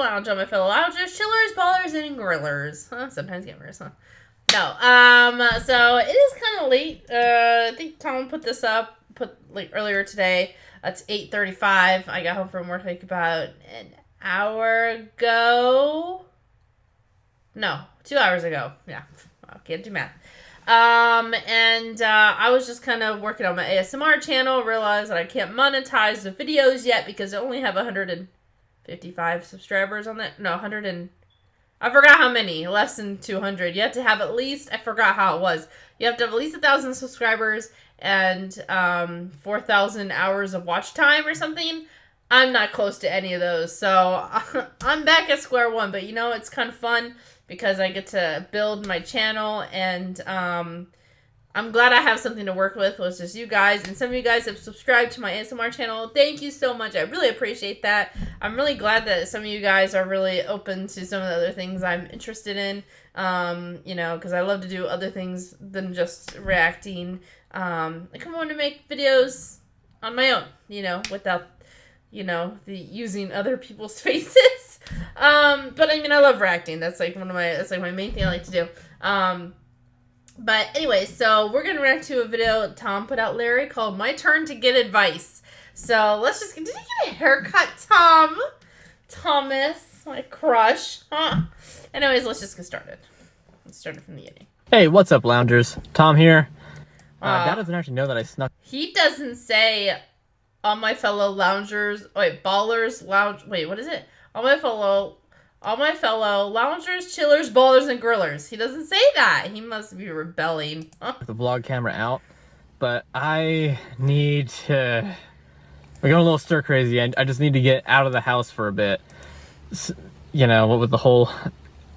lounge, all my fellow loungers, chillers, ballers, and grillers. Huh? Sometimes gamers, huh? No. So it is kind of late. I think Tom put this up earlier today. It's 8:35. I got home from work like about an hour ago. No, 2 hours ago. Yeah, I can't do math. I was just kind of working on my ASMR channel. Realized that I can't monetize the videos yet because I only have 155 subscribers on that. No, 100 and I forgot how many. Less than 200. You have to have at least. I forgot how it was. You have to have at least 1,000 subscribers and 4,000 hours of watch time or something. I'm not close to any of those, so I'm back at square one. But you know, it's kind of fun because I get to build my channel, and I'm glad I have something to work with, which is you guys. And some of you guys have subscribed to my ASMR channel. Thank you so much. I really appreciate that. I'm really glad that some of you guys are really open to some of the other things I'm interested in. You know, because I love to do other things than just reacting. I come on to make videos on my own, you know, without, you know, the using other people's faces. But I mean, I love reacting. That's like my main thing I like to do. But anyway, so we're going to react to a video Tom put out, Larry, called My Turn to Get Advice. So let's just, did you get a haircut, Tom? Thomas, my crush. Huh? Anyways, let's just get started. Let's start it from the beginning. Hey, what's up, loungers? Tom here. Dad doesn't actually know that I snuck. He doesn't say, all my fellow loungers, wait, ballers, lounge, wait, what is it? All my fellow loungers, chillers, ballers, and grillers. He doesn't say that. He must be rebelling. Huh? The vlog camera out, but I need to. We're going a little stir crazy. I just need to get out of the house for a bit. You know, what with the whole,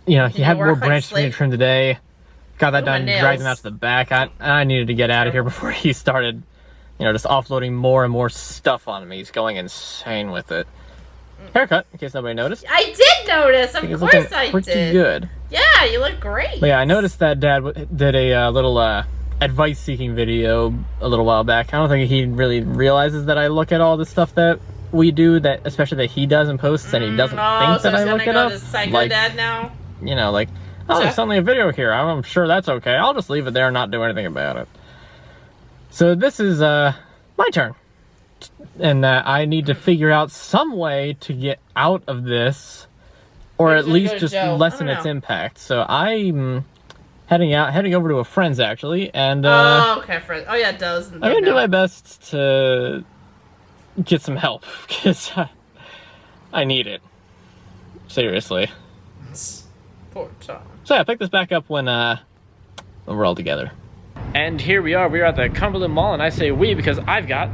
you know, you have more branches for me to trim today. Got that done, dragged them out to the back. I needed to get out of here before he started, you know, just offloading more and more stuff on me. He's going insane with it. Haircut, in case nobody noticed. I did notice. Of course I did. Pretty good. Yeah, you look great. But yeah, I noticed that Dad did a little advice-seeking video a little while back. I don't think he really realizes that I look at all the stuff that we do, that especially that he does and posts, and he doesn't think that I look it up. Psycho Dad now. You know, like, oh, there's suddenly a video here. I'm sure that's okay. I'll just leave it there and not do anything about it. So this is my turn. And I need to figure out some way to get out of this, or at least just lessen its impact. So I'm heading over to a friend's actually, and oh, okay, friend. Oh yeah, it does. I'm gonna do my best to get some help because I need it. Seriously. Poor Tom. So yeah, pick this back up when we're all together. And here we are. We're at the Cumberland Mall, and I say we because I've got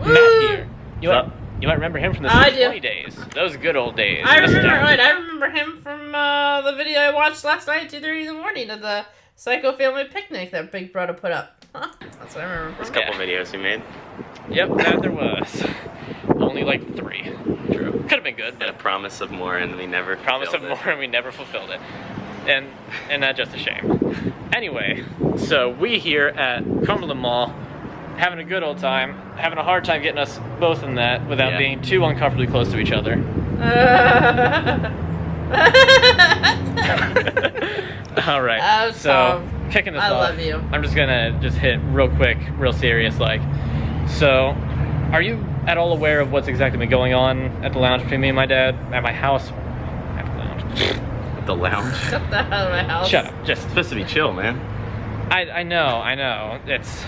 Matt here. You might remember him from the 20 days. Those good old days. I remember him from the video I watched last night at 2:30 in the morning of the Psycho Family Picnic that Big Brother put up. Huh? That's what I remember. There's a couple videos he made. Yep, that there was. Only like 3. True. Could have been good. And a promise of more, and we never fulfilled it. And that's just a shame. Anyway, so we here at Cumberland Mall, having a good old time, having a hard time getting us both in that without being too uncomfortably close to each other. All right, so kicking this off, I love you. I'm just gonna hit real quick, real serious like. So, are you at all aware of what's exactly been going on at the lounge between me and my dad, at my house, at the lounge? At the lounge? Shut the hell out of my house. Shut up, just. It's supposed to be chill, man. I know, it's...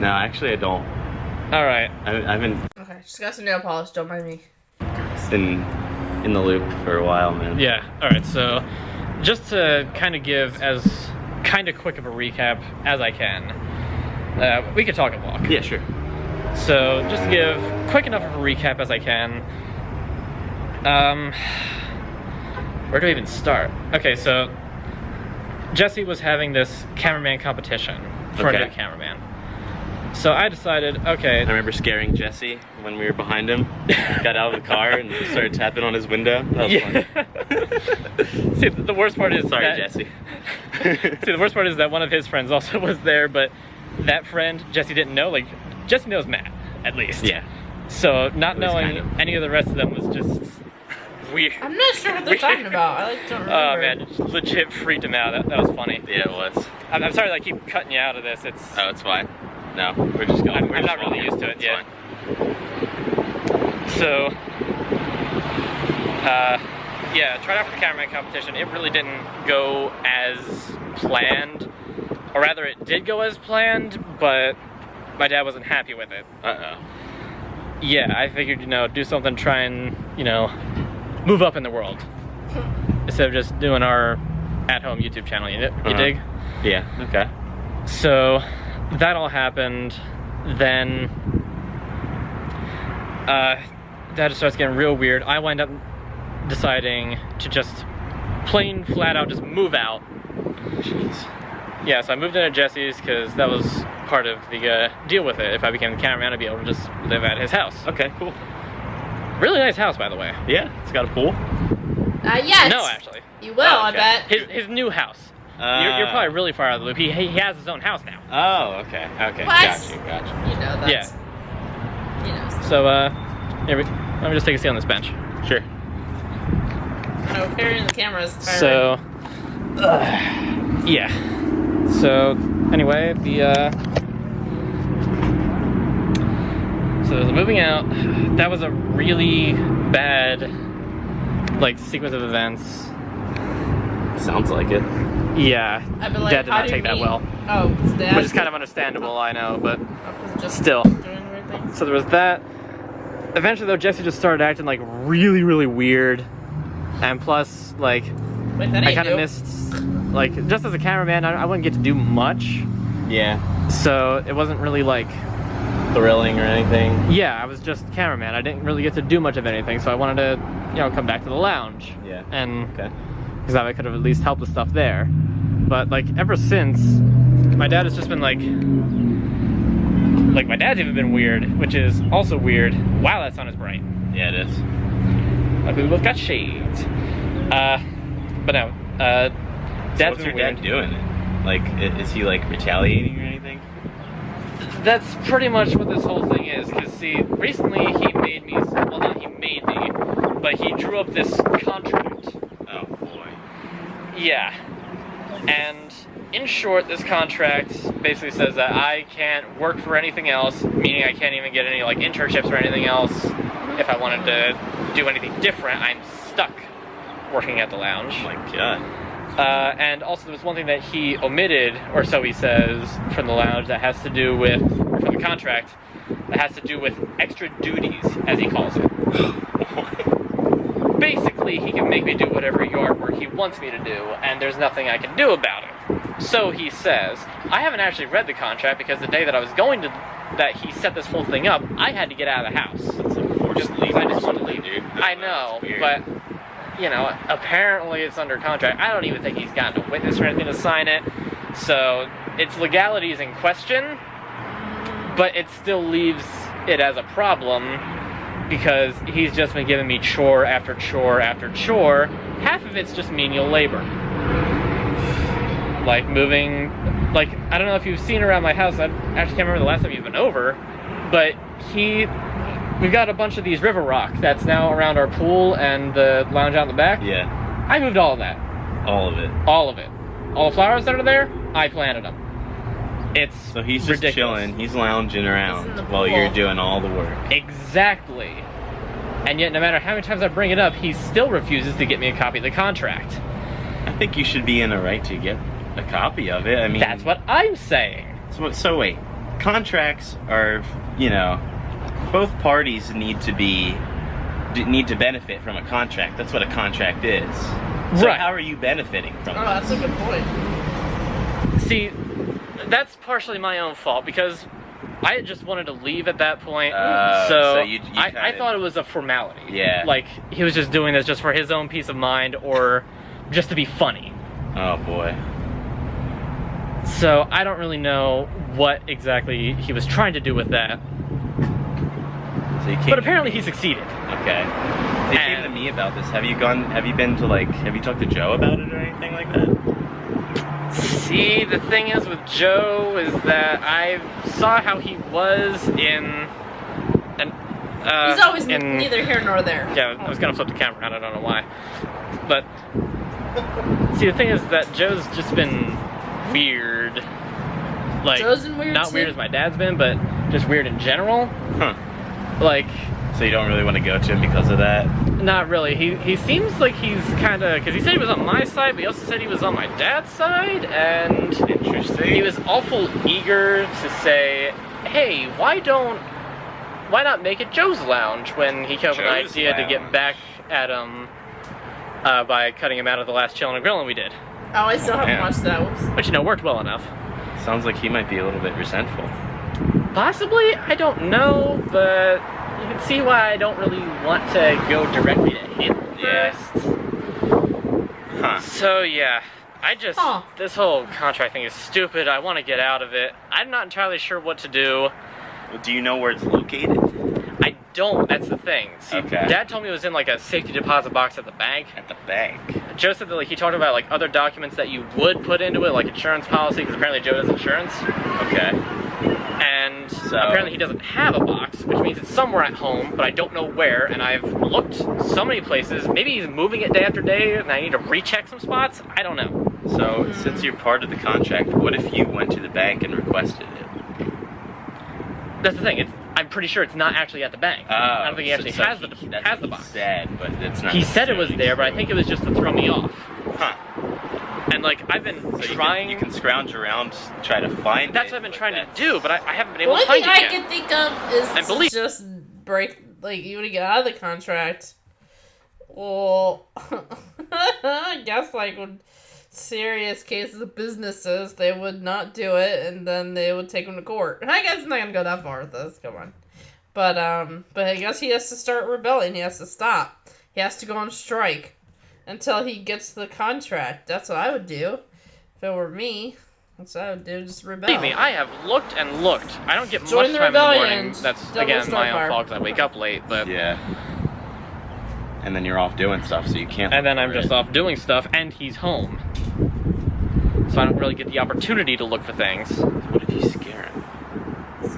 No, actually I don't. Alright. I've been... Okay, just got some nail polish, don't mind me. Been in the loop for a while, man. Yeah, alright, so just to kind of give as kind of quick of a recap as I can, we could talk and walk. Yeah, sure. So just to give quick enough of a recap as I can, where do I even start? Okay, so Jesse was having this cameraman competition for another cameraman. So I decided, okay. I remember scaring Jesse when we were behind him. Got out of the car and started tapping on his window. That was fun. See, the worst part is Jesse. See, the worst part is that one of his friends also was there, but that friend, Jesse didn't know. Like, Jesse knows Matt, at least. Yeah. So not knowing any of the rest of them was just weird. I'm not sure what they're talking about. I like don't remember. Oh man, it legit freaked him out. That was funny. Yeah, it was. I'm sorry that I keep cutting you out of this. It's. Oh, it's fine. No, we're just going. I'm not really used to it. It's Yeah. fine. So. Yeah, tried out for the cameraman competition. It really didn't go as planned, or rather, it did go as planned, but my dad wasn't happy with it. Uh-oh. Yeah, I figured, you know, do something, try and, you know, move up in the world. Instead of just doing our at-home YouTube channel, you dig? Yeah, okay. So, that all happened, then, Dad just starts getting real weird. I wind up deciding to just plain flat out just move out. Jeez. Yeah, so I moved into Jesse's because that was part of the deal with it. If I became the cameraman, I'd be able to just live at his house. Okay, cool. Really nice house, by the way. Yeah, it's got a pool. Yes. No, actually. You will, Oh, I okay. bet. His new house. You're probably really far out of the loop. He has his own house now. Oh, okay, okay. What? Gotcha. You know, that's... You know. So, here let me just take a seat on this bench. Sure. No, carrying the camera is tiring. So, yeah. So, anyway, so moving out, that was a really bad, like, sequence of events. Sounds like it. Yeah, I'd be like, Dad did how not do take you that meet? well. Oh, because Dad... Which is kind of understandable, I know, but just still. doing weird things. So there was that. Eventually, though, Jesse just started acting, like, really, really weird. And plus, like, Wait, that I ain't kind of new. missed, like, just as a cameraman, I wouldn't get to do much. Yeah. So it wasn't really, like... Thrilling or anything. Yeah, I was just cameraman. I didn't really get to do much of anything, so I wanted to, you know, come back to the lounge. Yeah. And Okay. because I could have at least helped with stuff there. But like ever since, my dad has just been like my dad's even been weird, which is also weird. Wow, that sun is bright. Yeah, it is. Like we both got shades. But no, So dad's what's been your weird. dad doing? Like, is he like retaliating or anything? That's pretty much what this whole thing is. Because see, recently he made me. Well, not he made me, but he drew up this contract. Oh boy. Yeah. And in short, this contract basically says that I can't work for anything else, meaning I can't even get any like internships or anything else. If I wanted to do anything different, I'm stuck working at the lounge. Oh my god. And also there was one thing that he omitted, or so he says, from the lounge that has to do with, or from the contract, that has to do with extra duties, as he calls it. Basically, he can make me do whatever yard work he wants me to do, and there's nothing I can do about it. So he says, I haven't actually read the contract because the day that I was going to, that he set this whole thing up, I had to get out of the house. That's unfortunately. I just wanted to leave, dude. I know, That's weird. but, you know, apparently it's under contract. I don't even think he's gotten a witness or anything to sign it, so its legality is in question, but it still leaves it as a problem because he's just been giving me chore after chore after chore. Half of it's just menial labor. Like moving, like, I don't know if you've seen around my house, I actually can't remember the last time you've been over, but we've got a bunch of these river rock that's now around our pool and the lounge out in the back. Yeah. I moved all of that. All of it. All of it. All the flowers that are there, I planted them. It's So he's just ridiculous. chilling. He's lounging He's in around the while pool. you're doing all the work. Exactly. And yet, no matter how many times I bring it up, he still refuses to get me a copy of the contract. I think you should be in a right to get a copy of it. I mean, That's what I'm saying. So wait, contracts are, you know, both parties need to benefit from a contract. That's what a contract is. So Right. how are you benefiting from Oh, it? that's a good point. See, that's partially my own fault because I just wanted to leave at that point. So you I kinda- thought it was a formality. Yeah. Like, he was just doing this just for his own peace of mind or just to be funny. Oh boy. So I don't really know what exactly he was trying to do with that. So you can't. But apparently he succeeded. Okay. They came And- to me about this. Have you talked to Joe about it or anything like that? See, the thing is with Joe is that I saw how he was in, and He's always in- neither here nor there. Yeah, I was gonna flip the camera around, I don't know why. But, see, the thing is that Joe's just been weird. Like, Joe's been weird not too? weird as my dad's been, but just weird in general. Huh. Like, So you don't really want to go to him because of that? not really. He seems like he's kind of, because he said he was on my side, but he also said he was on my dad's side, and Interesting. he was awful eager to say, hey, why not make it Joe's Lounge, when he came up with an Joe's idea to get Lounge. back at him by cutting him out of the last Chillin' and Grillin' we did. Oh, I still haven't Man. watched that. Whoops. Which, worked well enough. Sounds like he might be a little bit resentful. Possibly, I don't know, but you can see why I don't really want to go directly to him Yeah. first. Huh. So yeah, Huh. this whole contract thing is stupid. I want to get out of it. I'm not entirely sure what to do. Well, do you know where it's located? I don't, that's the thing. See, Okay. Dad told me it was in like a safety deposit box at the bank. At the bank. Joe said that like he talked about like other documents that you would put into it, like insurance policy, because apparently Joe has insurance. Okay. And So- apparently he doesn't have a box, which means it's somewhere at home, but I don't know where, and I've looked so many places. Maybe he's moving it day after day, and I need to recheck some spots. I don't know. So, since you're part of the contract, what if you went to the bank and requested it? That's the thing. I'm pretty sure it's not actually at the bank. I don't think he actually has that's the what box. He said, but it's not. He said it was necessarily there, but I true. think it was just to throw me off. Huh. And like I've been So trying. You can scrounge around, try to find it. That's what I've been but trying to that's- do, but I haven't been The able only to find thing it I yet. can think of is And to believe- just break, like, you want to get out of the contract. Well, I guess, like, with serious cases of businesses, they would not do it, and then they would take them to court. And I guess it's not gonna go that far with this. Come on. But I guess he has to start rebelling. He has to stop. He has to go on strike until he gets the contract. That's what I would do if it were me. That's what I would do. Just rebel. Believe me, I have looked and looked. I don't get Join much the time in the rebellion. morning. That's Double again my own Starfire. fault because I wake up late. But Yeah. And then you're off doing stuff, so you can't. and then look I'm for just it. off doing stuff, and he's home, so I don't really get the opportunity to look for things. What if you scare him?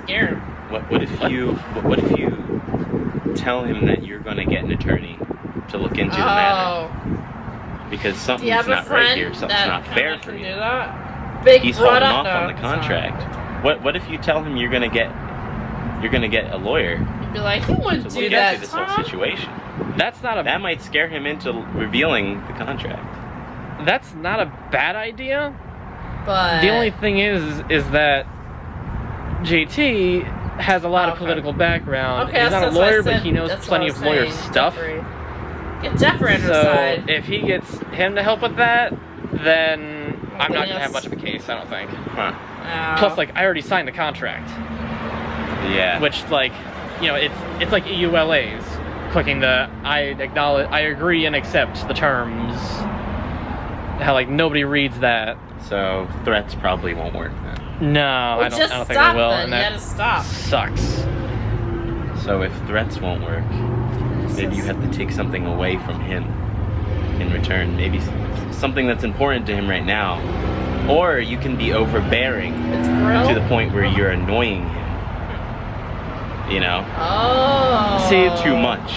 Scare him. What if you tell him that you're going to get an attorney to look into the matter? Because Do something's you have a not friend right here. Something's that not kinda fair can for do you. that? Big He's holding brother? off No, on the it's not. contract. What if you tell him you're going to get a lawyer You'd be like, you to wouldn't look do into that, this Tom. whole situation? That's not a That might scare him into revealing the contract. that's not a bad idea. But The only thing is that JT has a lot of Okay. political background. okay, He's not a that's what I lawyer, but said. he knows That's plenty what of I was lawyer saying, stuff. Jeffrey. Get Jeffrey on your So side. if he gets him to help with that, then I'm not gonna Yes. have much of a case. I don't think. Huh. Oh. Plus, like I already signed the contract, Yeah. which like it's like EULAs. Clicking the I acknowledge, I agree and accept the terms. How like nobody reads that. So threats probably won't work then. No, Well, I don't just think stop they will, then. and You that gotta stop. sucks. So if threats won't work, maybe you have to take something away from him in return. Maybe something that's important to him right now. Or you can be overbearing It's grill. to the point where you're annoying him. You know? Oh. See, Too much.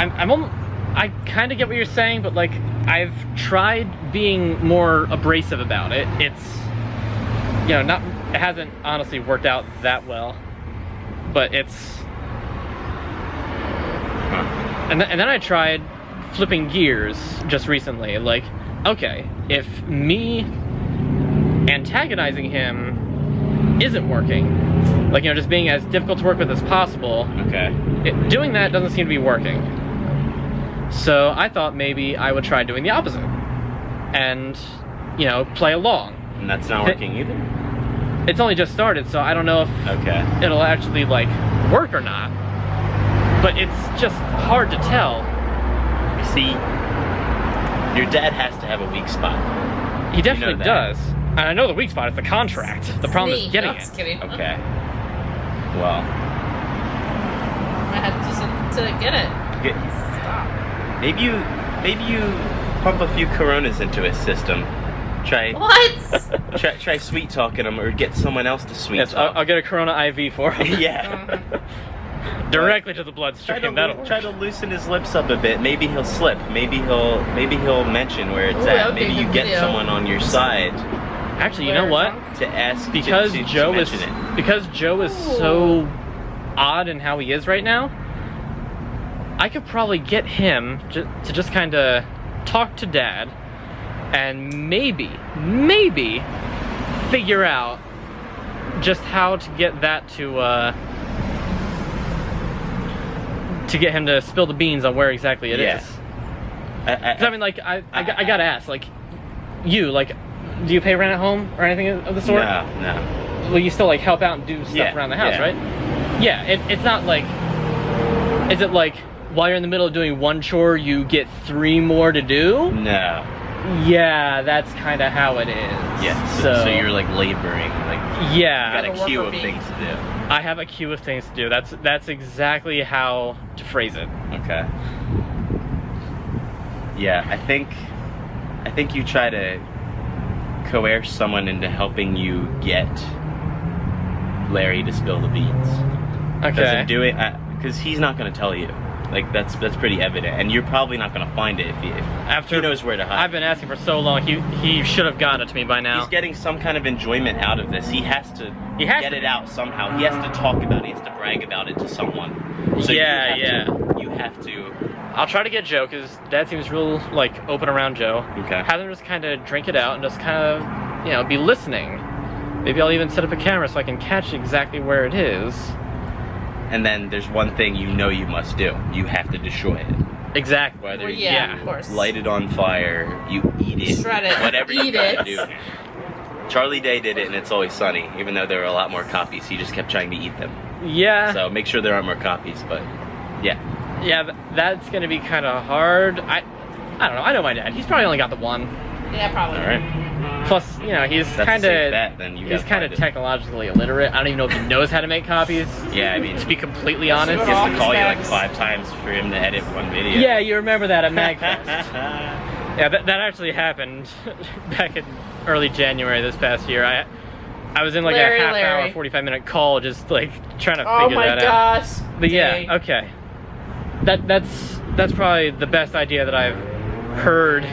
I kind of get what you're saying, but like I've tried being more abrasive about it. It's it hasn't honestly worked out that well, but it's and then I tried flipping gears just recently. Like, okay, if me antagonizing him isn't working, like just being as difficult to work with as possible. Okay. Doing that doesn't seem to be working. So I thought maybe I would try doing the opposite. And, play along. And that's not working either? It's only just started, so I don't know if Okay. it'll actually, work or not. But it's just hard to tell. You see, your dad has to have a weak spot. He definitely that. does. And I know the weak spot is the contract. The problem Me. is getting No, it. just kidding. Okay. Well, I had to do something to get it. Stop. maybe you pump a few Coronas into his system. Try What? try sweet talking him, or get someone else to sweet Yes, talk. I'll get a Corona IV for him. Yeah. Directly to the bloodstream. That'll Try to loosen his lips up a bit. Maybe he'll slip. Maybe he'll mention where it's Ooh, at. that would be a Maybe you good get video. someone on your side Actually, you know what? to ask Because to Joe is mention it. because Joe is so odd in how he is right now. I could probably get him to just kind of talk to Dad, and maybe figure out just how to get that to get him to spill the beans on where exactly it is. 'Cause I mean, like, I gotta ask, like, do you pay rent at home or anything of the sort? No. Well, you still like help out and do stuff Yeah, around the house, yeah. right? Yeah, it's not like, is it like while you're in the middle of doing one chore, you get 3 more to do? No. Yeah, that's kind of how it is. Yeah. So So you're like laboring, like yeah, you got Gotta a queue work of or things to do. I have a queue of things to do. That's exactly how to phrase it. Okay. Yeah, I think you try to coerce someone into helping you get Larry to spill the beans. Okay. Because he's not going to tell you. Like that's pretty evident, and you're probably not going to find it if he knows where to hide. I've been asking for so long. He should have gotten it to me by now. He's getting some kind of enjoyment out of this. He has to get it out somehow. He has to talk about it. He has to brag about it to someone. So You have to. I'll try to get Joe, because Dad seems real like open around Joe. Okay. Have him just kind of drink it out and just kind of, be listening. Maybe I'll even set up a camera so I can catch exactly where it is. And then there's one thing you must do. You have to destroy it. Exactly. Whether Well, you yeah, of course. light it on fire, you eat it, Shred it, whatever you eat gotta it. do. Charlie Day did it, and It's Always Sunny. Even though there were a lot more copies, he just kept trying to eat them. Yeah. So make sure there aren't more copies. But yeah, Yeah, that's gonna be kind of hard. I don't know. I know my dad. He's probably only got the one. Yeah, probably. all right. Plus, he's That's a kind safe of bet. Then you he's gotta kind of find it. technologically illiterate. I don't even know if he knows how to make copies. Yeah, I mean, To be completely Let's honest. he has to Office call you like bags. 5 times for him to edit one video. Yeah, you remember that at MagFest. Yeah, that actually happened back in early January this past year. I was in like Larry, a half hour, Larry. 45-minute call, just like trying to Oh figure my that out. gosh. But Dang. yeah, okay. That's probably the best idea that I've heard,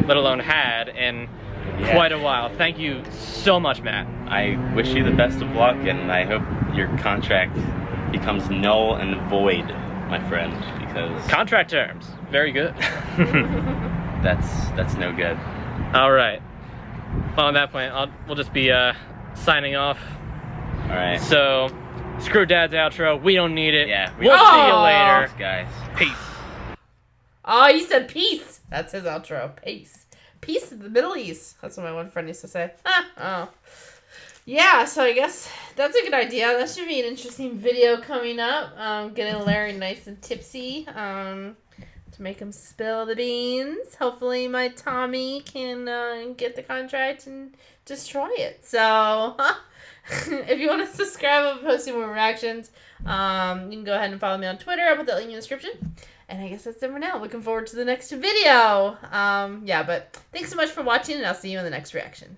let alone had, in Yeah. quite a while. Thank you so much, Matt. I wish you the best of luck, and I hope your contract becomes null and void, my friend, because Contract terms, very good. that's no good. All right. Well, on that point, we'll just be signing off. All right. So, screw Dad's outro. We don't need it. Yeah, We'll see you Oh. later. Thanks, guys. Peace. Oh, you said peace. That's his outro. Peace. Peace in the Middle East. That's what my one friend used to say. Oh. Yeah, so I guess that's a good idea. That should be an interesting video coming up. Getting Larry nice and tipsy. To make him spill the beans. Hopefully my Tommy can get the contract and destroy it. So, if you want to subscribe, I'll be posting more reactions. You can go ahead and follow me on Twitter. I'll put that link in the description. And I guess that's it for now. Looking forward to the next video. Yeah, but thanks so much for watching, and I'll see you in the next reaction.